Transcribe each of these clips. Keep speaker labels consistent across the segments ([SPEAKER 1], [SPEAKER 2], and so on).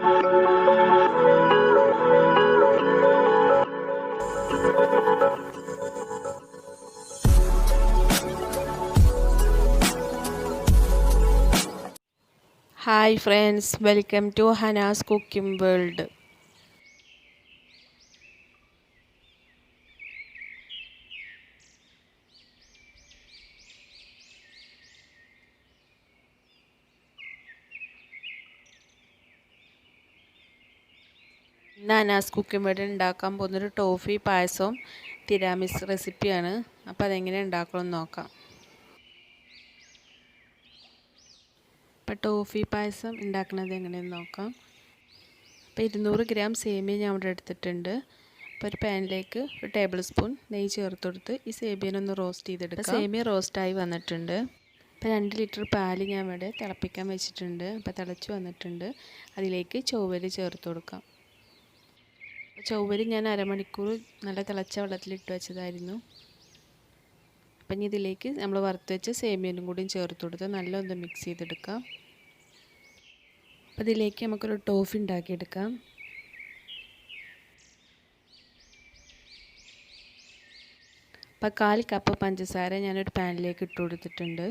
[SPEAKER 1] Hi friends, welcome to Hannah's Cooking World. ഇന്ന് Hanas cooking world ഉണ്ടാക്കാൻ പോകുന്നൊരു ടോഫി പായസവും തിരാമിസ് റെസിപ്പിയാണ്. അപ്പോൾ അതെങ്ങനെ ഉണ്ടാക്കണമെന്ന് നോക്കാം. അപ്പോൾ ടോഫി പായസം ഉണ്ടാക്കുന്നത് എങ്ങനെയെന്ന് നോക്കാം. അപ്പോൾ 200 ഗ്രാം സേമിയ ഞാൻ ഇവിടെ എടുത്തിട്ടുണ്ട്. അപ്പോൾ ഒരു പാനിലേക്ക് ഒരു ടേബിൾ സ്പൂൺ നെയ്യ് ചേർത്ത് കൊടുത്ത് ഈ സേമിയനൊന്ന് റോസ്റ്റ് ചെയ്തെടുക്കാം. സേമിയ റോസ്റ്റായി വന്നിട്ടുണ്ട്. അപ്പോൾ 2 ലിറ്റർ പാല് ഞാൻ ഇവിടെ തിളപ്പിക്കാൻ വെച്ചിട്ടുണ്ട്. അപ്പോൾ തിളച്ച് വന്നിട്ടുണ്ട്. അതിലേക്ക് ചൊവ്വരി ചേർത്ത് കൊടുക്കാം. ചൊവ്വരി ഞാൻ അരമണിക്കൂർ നല്ല തിളച്ച വെള്ളത്തിലിട്ട് വെച്ചതായിരുന്നു. അപ്പം ഇനി ഇതിലേക്ക് നമ്മൾ വറുത്ത് വെച്ച സേമിയനും കൂടിയും ചേർത്ത് കൊടുത്ത് നല്ല ഒന്ന് മിക്സ് ചെയ്തെടുക്കാം. അപ്പം ഇതിലേക്ക് നമുക്കൊരു ടോഫി ഉണ്ടാക്കിയെടുക്കാം. അപ്പം 1/4 കപ്പ് പഞ്ചസാര ഞാനൊരു പാനിലേക്ക് ഇട്ട് കൊടുത്തിട്ടുണ്ട്.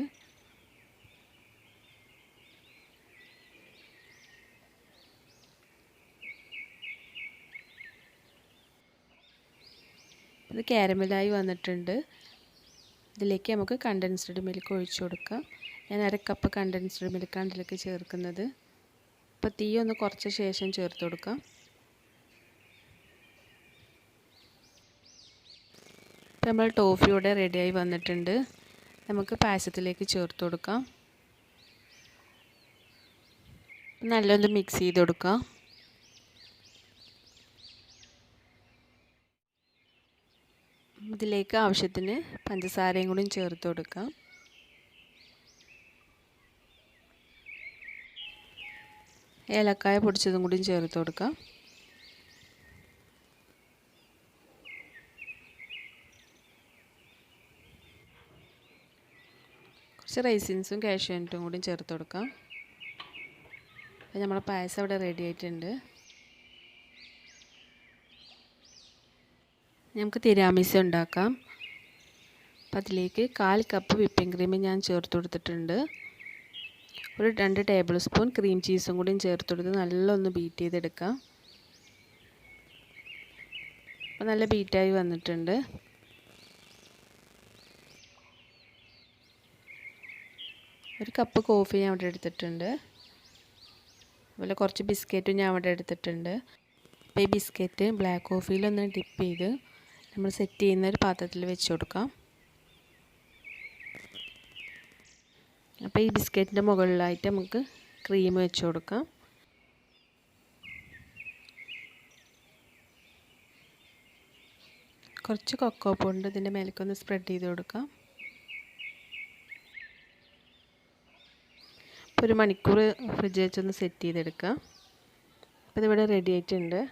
[SPEAKER 1] ഇത് കാരമലായി വന്നിട്ടുണ്ട്. ഇതിലേക്ക് നമുക്ക് കണ്ടൻസ്ഡ് മിൽക്ക് ഒഴിച്ചു കൊടുക്കാം. ഞാൻ 1/2 കപ്പ് കണ്ടൻസ്ഡ് മിൽക്കാണ് ഇതിലേക്ക് ചേർക്കുന്നത്. അപ്പോൾ തീ ഒന്ന് കുറച്ച ശേഷം ചേർത്ത് കൊടുക്കാം. ഇപ്പോൾ നമ്മൾ ടോഫിയോടെ റെഡിയായി വന്നിട്ടുണ്ട്. നമുക്ക് പായസത്തിലേക്ക് ചേർത്ത് കൊടുക്കാം. നല്ലൊന്ന് മിക്സ് ചെയ്ത് കൊടുക്കാം. ഇതിലേക്ക് ആവശ്യത്തിന് പഞ്ചസാരയും കൂടി ചേർത്ത് കൊടുക്കാം. ഏലക്കായ പൊടിച്ചതും കൂടി ചേർത്ത് കൊടുക്കാം. കുറച്ച് റൈസിൻസും കാഷ്യൂനട്ടും കൂടി ചേർത്ത് കൊടുക്കാം. അപ്പോൾ നമ്മുടെ പായസം ഇവിടെ റെഡി ആയിട്ടുണ്ട്. നമുക്ക് തിരാമിസ് ഉണ്ടാക്കാം. അപ്പം അതിലേക്ക് 1/4 കപ്പ് വിപ്പിംഗ് ക്രീം ഞാൻ ചേർത്ത് കൊടുത്തിട്ടുണ്ട്. ഒരു 2 ടേബിൾ സ്പൂൺ ക്രീം ചീസും കൂടി ചേർത്ത് കൊടുത്ത് നല്ലൊന്ന് ബീറ്റ് ചെയ്തെടുക്കാം. അപ്പം നല്ല ബീറ്റായി വന്നിട്ടുണ്ട്. ഒരു കപ്പ് കോഫി ഞാൻ അവിടെ എടുത്തിട്ടുണ്ട്. അതുപോലെ കുറച്ച് ബിസ്ക്കറ്റും ഞാൻ അവിടെ എടുത്തിട്ടുണ്ട്. അപ്പോൾ ഈ ബിസ്ക്കറ്റ് ബ്ലാക്ക് കോഫിയിലൊന്ന് ഡിപ്പ് ചെയ്ത് നമ്മൾ സെറ്റ് ചെയ്യുന്ന ഒരു പാത്രത്തിൽ വെച്ച് കൊടുക്കാം. അപ്പോൾ ഈ ബിസ്ക്കറ്റിൻ്റെ മുകളിലായിട്ട് നമുക്ക് ക്രീം വെച്ച് കൊടുക്കാം. കുറച്ച് കൊക്കോ പൗഡർ ഇതിൻ്റെ മേലേക്കൊന്ന് സ്പ്രെഡ് ചെയ്ത് കൊടുക്കാം. അപ്പോൾ 1 മണിക്കൂർ ഫ്രിഡ്ജ് വെച്ചൊന്ന് സെറ്റ് ചെയ്തെടുക്കാം. അപ്പോൾ ഇതിവിടെ റെഡി ആയിട്ടുണ്ട്.